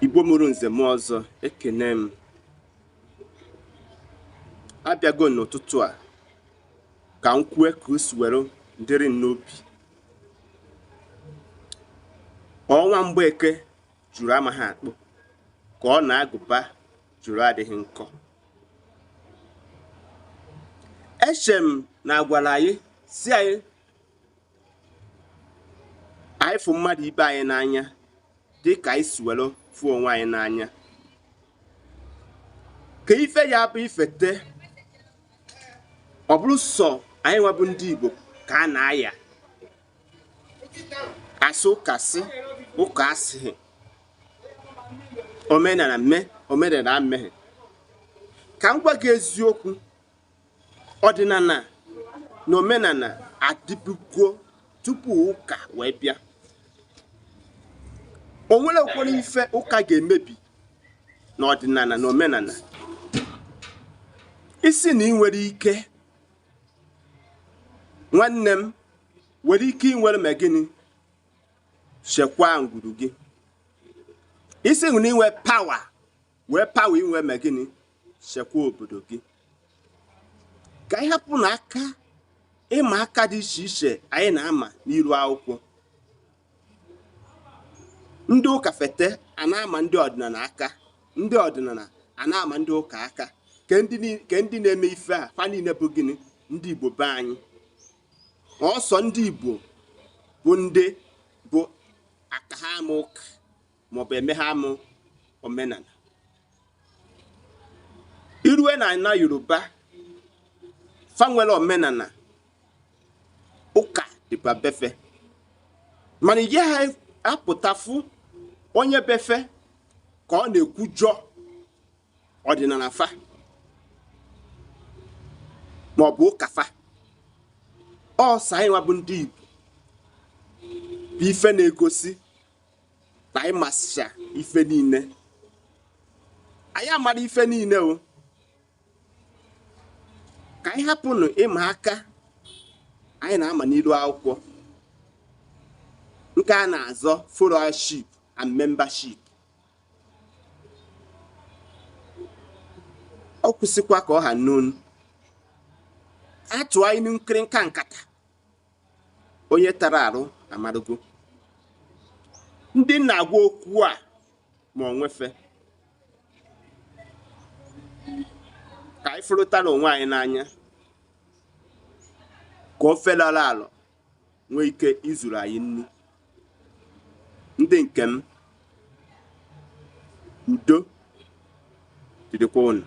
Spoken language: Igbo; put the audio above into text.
Igbo mụrụ nze m ọzọ ekene m abịago n'ụtụtụ a ka m kwue ka o si were dịrị n'obi. Ọnwa Mgbeke juru amaghị akpụ ka ọ na-agụba juru adịghị nkọ. Eche m na agwara anyị si anyị fụ mmadụ ibe anyị n'anya dị ka anyị si were fụ onwe anyị n'anya, ka ife ya bụ ifete ọ bụrụ sọ anyị nwabụ ndị Igbo ka a na-aya asị ụka sị ụka asịghị, omenala mee omenala ameghe. Ka m gwa gị eziokwu, ọdịnala na omenala adịbugo tupu ụka wee bịa. O nwere ụfọdụ ife ụka ga-emebi n'ọdịnala na omenala. Isi na ị nwere ike, nwanne m nwere ike inwere ma gịnị chekwaa ngwuru gị. Isi na inwe pawa wee pawa inwe ma gịnị chekwaa obodo gị. Ka anyị hapụ n'aka ịma aka dị iche iche anyị na-ama n'iru akwụkwọ. Ndị ụka fete a na-ama ndị ọdịnala aka, ndị ọdịnala a na-ama ndị ụka aka. Ke ndị na-eme ife a fa niile bụ gịnị ndị Igbo be anyị. Ọsọ ndị Igbo bụ ndị bụ aka ha ama ụka maọbụ eme ha ama omenala. Irue na ana Yoruba fa nwere omenala, ụka dịkwa befe, mana ihe ha apụtafu onye befe ka ọ na-ekwujọ ọdịnala fa maọbụ ụka fa. Ọsọ anyị nwa bụ ndị Igbo bụ ife na-egosi na anyị masịcha ife niile. Anyị amara ife niile o. Ka anyị hapụnụ ịma aka anyị na-ama n'iru akwụkwọ nke a na-azọ followership and membership. Ọ kwụsịkwa ka ọ ha n'onu atụ anyị nkịrịnka nkata onye tara arụ amarugo. Ndị na-agwa okwu a ma ọ nwefe ka anyị fụrụtara onwe anyị n'anya ka o felara alọ nwee ike izuru anyị nri. Ndị nke m, udo dịrịkwa unu.